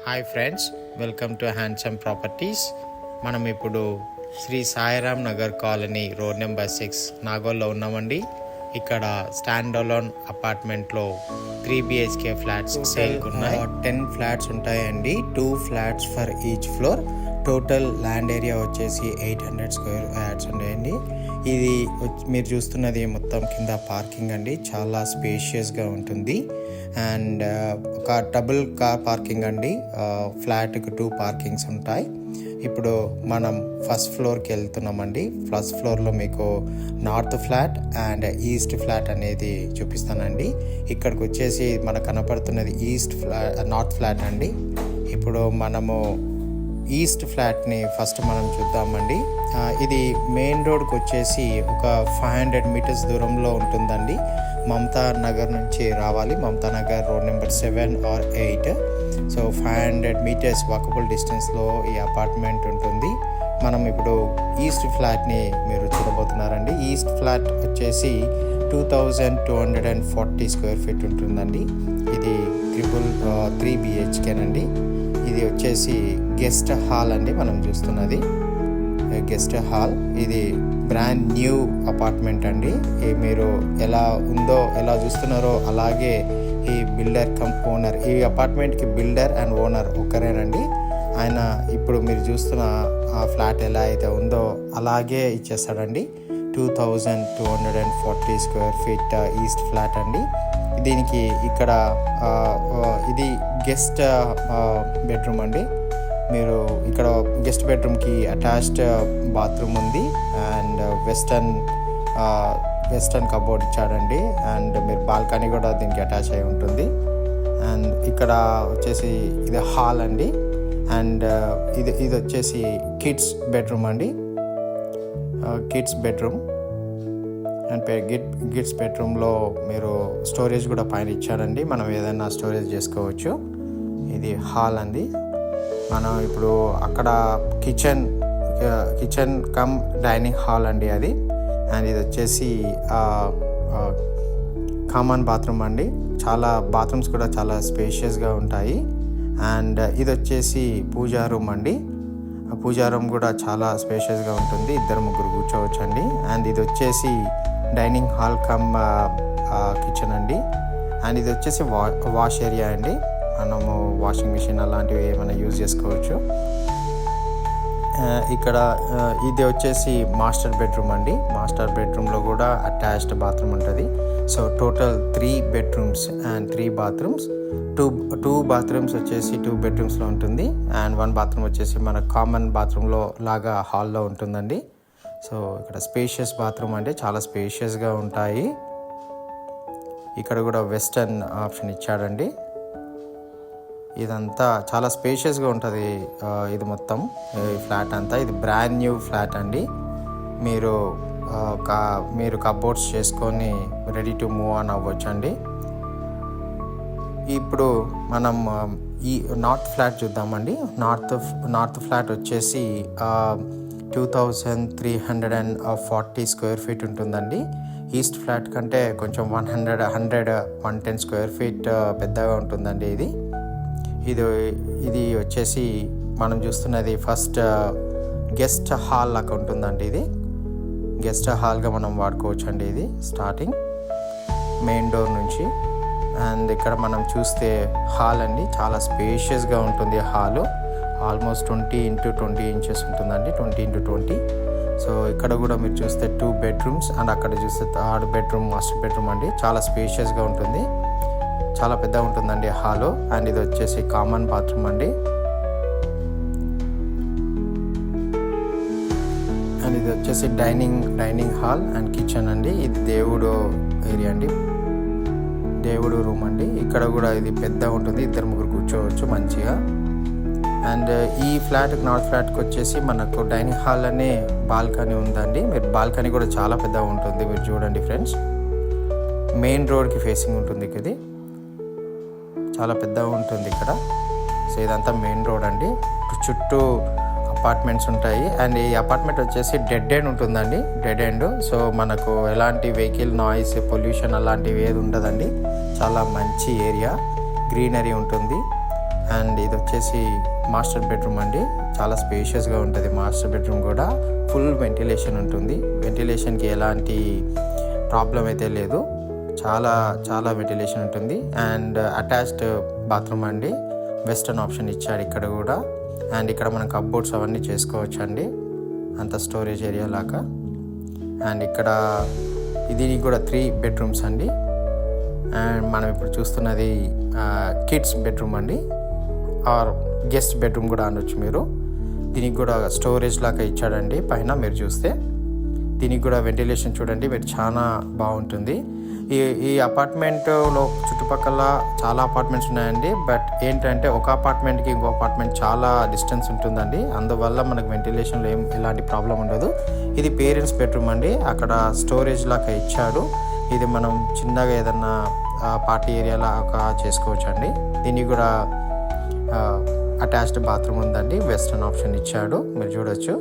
Hi friends, welcome to Handsome Properties. మనం ఇప్పుడు Sri Sairam Nagar colony road number 6 నాగోల్లో ఉన్నామండి. ఇక్కడ స్టాండ్ అలోన్ అపార్ట్మెంట్లో 3 BHK ఫ్లాట్స్ సేల్కి ఉన్నాయి. 10 ఫ్లాట్స్ ఉంటాయండి. 2 flats for each floor. Total land area వచ్చేసి 800 స్క్వేర్ యార్డ్స్ ఉన్నాయండి. ఇది మీరు చూస్తున్నది మొత్తం కింద పార్కింగ్ అండి. చాలా స్పేషియస్గా ఉంటుంది. అండ్ ఒక డబుల్ కార్ పార్కింగ్ అండి. ఫ్లాట్కి 2 పార్కింగ్స్ ఉంటాయి. ఇప్పుడు మనం ఫస్ట్ ఫ్లోర్కి వెళ్తున్నామండి. ఫస్ట్ ఫ్లోర్లో మీకు north flat and east flat అనేది చూపిస్తానండి. ఇక్కడికి వచ్చేసి మనకు కనపడుతున్నది నార్త్ ఫ్లాట్ అండి. ఇప్పుడు మనము ఈస్ట్ ఫ్లాట్ని ఫస్ట్ మనం చూద్దామండి. ఇది మెయిన్ రోడ్కి వచ్చేసి ఒక 500 మీటర్స్ దూరంలో ఉంటుందండి. మమతా నగర్ నుంచి రావాలి. Mamata Nagar road number 7 or 8. So 500 metres walkable డిస్టెన్స్లో ఈ అపార్ట్మెంట్ ఉంటుంది. మనం ఇప్పుడు ఈస్ట్ ఫ్లాట్ని మీరు చూడబోతున్నారండి. ఈస్ట్ ఫ్లాట్ వచ్చేసి 2240 స్క్వేర్ ఫీట్ ఉంటుందండి. ఇది 3 BHKనండి. ఇది వచ్చేసి గెస్ట్ హాల్ అండి. మనం చూస్తున్నది గెస్ట్ హాల్. ఇది బ్రాండ్ న్యూ అపార్ట్మెంట్ అండి. మీరు ఎలా చూస్తున్నారో అలాగే ఈ బిల్డర్ కమ్ ఓనర్, ఈ అపార్ట్మెంట్కి బిల్డర్ అండ్ ఓనర్ ఒకరేనండి. ఆయన ఇప్పుడు మీరు చూస్తున్న ఆ ఫ్లాట్ ఎలా అయితే ఉందో అలాగే ఇచ్చేస్తాడండి. 2240 స్క్వేర్ ఫీట్ ఈస్ట్ ఫ్లాట్ అండి. దీనికి ఇక్కడ ఇది గెస్ట్ బెడ్రూమ్ అండి. మీరు ఇక్కడ గెస్ట్ బెడ్రూమ్కి అటాచ్డ్ బాత్రూమ్ ఉంది అండ్ వెస్టర్న్ కబోర్డ్ ఇచ్చాడండి. అండ్ మీరు బాల్కనీ కూడా దీనికి అటాచ్ అయి ఉంటుంది. అండ్ ఇక్కడ వచ్చేసి ఇది హాల్ అండి. అండ్ ఇది వచ్చేసి కిడ్స్ బెడ్రూమ్ అండి. కిడ్స్ బెడ్రూమ్ అండ్ కిడ్స్ బెడ్రూమ్లో మీరు స్టోరేజ్ కూడా పైన ఇచ్చాడండి. మనం ఏదైనా స్టోరేజ్ చేసుకోవచ్చు. ఇది హాల్ అండి. మనం ఇప్పుడు అక్కడ కిచెన్ కమ్ డైనింగ్ హాల్ అండి అది. అండ్ ఇది వచ్చేసి కామన్ బాత్రూమ్ అండి. చాలా బాత్రూమ్స్ కూడా చాలా స్పేషియస్గా ఉంటాయి. అండ్ ఇది వచ్చేసి పూజా రూమ్ అండి. పూజా రూమ్ కూడా చాలా స్పేషియస్గా ఉంటుంది. 2-3 కూర్చోవచ్చు అండి. అండ్ ఇది వచ్చేసి డైనింగ్ హాల్ కమ్ కిచెన్ అండి. అండ్ ఇది వచ్చేసి వాష్ ఏరియా అండి. మనము వాషింగ్ మిషన్ అలాంటివి ఏమైనా యూజ్ చేసుకోవచ్చు. ఇక్కడ ఇది వచ్చేసి మాస్టర్ బెడ్రూమ్ అండి. మాస్టర్ బెడ్రూమ్లో కూడా అటాచ్డ్ బాత్రూమ్ ఉంటుంది. So total 3 bedrooms and 3 bathrooms. 2 bathrooms వచ్చేసి 2 బెడ్రూమ్స్లో ఉంటుంది. అండ్ 1 బాత్రూమ్ వచ్చేసి మన కామన్ బాత్రూంలో లాగా హాల్లో ఉంటుందండి. సో ఇక్కడ స్పేషియస్ బాత్రూమ్ అంటే చాలా స్పేషియస్గా ఉంటాయి. ఇక్కడ కూడా వెస్టర్న్ ఆప్షన్ ఇచ్చాడండి. ఇదంతా చాలా స్పేషియస్గా ఉంటుంది. ఇది మొత్తం ఫ్లాట్ అంతా ఇది బ్రాండ్ న్యూ ఫ్లాట్ అండి. మీరు కబోర్డ్స్ చేసుకొని రెడీ టు మూవ్ ఆన్ అవ్వచ్చు అండి. ఇప్పుడు మనం ఈ నార్త్ ఫ్లాట్ చూద్దామండి. నార్త్ ఫ్లాట్ వచ్చేసి 2340 స్క్వేర్ ఫీట్ ఉంటుందండి. ఈస్ట్ ఫ్లాట్ కంటే కొంచెం 110 స్క్వేర్ ఫీట్ పెద్దగా ఉంటుందండి. ఇది వచ్చేసి మనం చూస్తున్నది ఫస్ట్ గెస్ట్ హాల్ లాగా ఉంటుందండి. ఇది గెస్ట్ హాల్గా మనం వాడుకోవచ్చు అండి. ఇది స్టార్టింగ్ మెయిన్ డోర్ నుంచి. అండ్ ఇక్కడ మనం చూస్తే హాల్ అండి. చాలా స్పేషియస్గా ఉంటుంది హాలు. ఆల్మోస్ట్ 20x20 ఇంచెస్ ఉంటుందండి. 20x20. సో ఇక్కడ కూడా మీరు చూస్తే 2 బెడ్రూమ్స్ అండ్ అక్కడ చూస్తే 3rd బెడ్రూమ్ మాస్టర్ బెడ్రూమ్ అండి. చాలా స్పేషియస్గా ఉంటుంది. చాలా పెద్దగా ఉంటుందండి హాలు. అండ్ ఇది వచ్చేసి కామన్ బాత్రూమ్ అండి. అండ్ ఇది వచ్చేసి డైనింగ్ హాల్ అండ్ కిచెన్ అండి. ఇది దేవుడు ఏరియా అండి. దేవుడు రూమ్ అండి. ఇక్కడ కూడా ఇది పెద్దగా ఉంటుంది. 2-3 కూర్చోవచ్చు మంచిగా. అండ్ ఈ నార్త్ ఫ్లాట్కి వచ్చేసి మనకు డైనింగ్ హాల్ అనే బాల్కనీ ఉందండి. మీరు బాల్కనీ కూడా చాలా పెద్దగా ఉంటుంది. మీరు చూడండి ఫ్రెండ్స్, మెయిన్ రోడ్కి ఫేసింగ్ ఉంటుంది. ఇది చాలా పెద్దగా ఉంటుంది ఇక్కడ. సో ఇదంతా మెయిన్ రోడ్ అండి. చుట్టూ అపార్ట్మెంట్స్ ఉంటాయి. అండ్ ఈ అపార్ట్మెంట్ వచ్చేసి డెడ్ ఎండ్ ఉంటుందండి. Dead end. సో మనకు ఎలాంటి వెహికల్ నాయిస్ పొల్యూషన్ అలాంటివి ఏది ఉండదండి. చాలా మంచి ఏరియా, గ్రీనరీ ఉంటుంది. అండ్ ఇది వచ్చేసి మాస్టర్ బెడ్రూమ్ అండి. చాలా స్పేషియస్గా ఉంటుంది మాస్టర్ బెడ్రూమ్ కూడా. ఫుల్ వెంటిలేషన్ ఉంటుంది. వెంటిలేషన్కి ఎలాంటి ప్రాబ్లం అయితే లేదు. చాలా చాలా వెంటిలేషన్ ఉంటుంది. అండ్ అటాచ్డ్ బాత్రూమ్ అండి. వెస్టర్న్ ఆప్షన్ ఇచ్చాడు ఇక్కడ కూడా. అండ్ ఇక్కడ మనం కప్బోర్డ్స్ అవన్నీ చేసుకోవచ్చు అండి, అంత స్టోరేజ్ ఏరియా లాగా. అండ్ ఇక్కడ దీనికి కూడా 3 బెడ్రూమ్స్ అండి. అండ్ మనం ఇప్పుడు చూస్తున్నది కిడ్స్ బెడ్రూమ్ అండి, ఆర్ గెస్ట్ బెడ్రూమ్ కూడా అనొచ్చు మీరు. దీనికి కూడా స్టోరేజ్ లాగా ఇచ్చాడండి పైన. మీరు చూస్తే దీనికి కూడా వెంటిలేషన్ చూడండి, చాలా బాగుంటుంది. ఈ అపార్ట్మెంట్లో చుట్టుపక్కల చాలా అపార్ట్మెంట్స్ ఉన్నాయండి. బట్ ఏంటంటే ఒక అపార్ట్మెంట్కి ఇంకో అపార్ట్మెంట్ చాలా డిస్టెన్స్ ఉంటుందండి. అందువల్ల మనకు వెంటిలేషన్లో ఎలాంటి ప్రాబ్లం ఉండదు. ఇది పేరెంట్స్ బెడ్రూమ్ అండి. అక్కడ స్టోరేజ్ లాగా ఇచ్చాడు. ఇది మనం చిన్నగా ఏదన్నా పార్టీ ఏరియా లాగా చేసుకోవచ్చు అండి. దీనికి కూడా అటాచ్డ్ బాత్రూమ్ ఉందండి. వెస్టర్న్ ఆప్షన్ ఇచ్చాడు, మీరు చూడొచ్చు.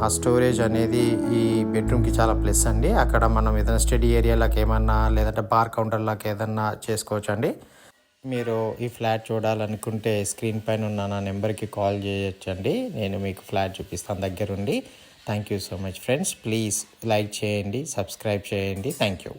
ఆ స్టోరేజ్ అనేది ఈ బెడ్రూమ్కి చాలా ప్లస్ అండి. అక్కడ మనం ఏదైనా స్టడీ ఏరియాలకు ఏమన్నా, లేదంటే బార్ కౌంటర్లకు ఏదన్నా చేసుకోవచ్చు అండి. మీరు ఈ ఫ్లాట్ చూడాలనుకుంటే స్క్రీన్ పైన ఉన్న నా నెంబర్కి కాల్ చేయొచ్చండి. నేను మీకు ఫ్లాట్ చూపిస్తాను దగ్గరుండి. Thank you so much friends. Please like చేయండి, సబ్స్క్రైబ్ చేయండి. Thank you.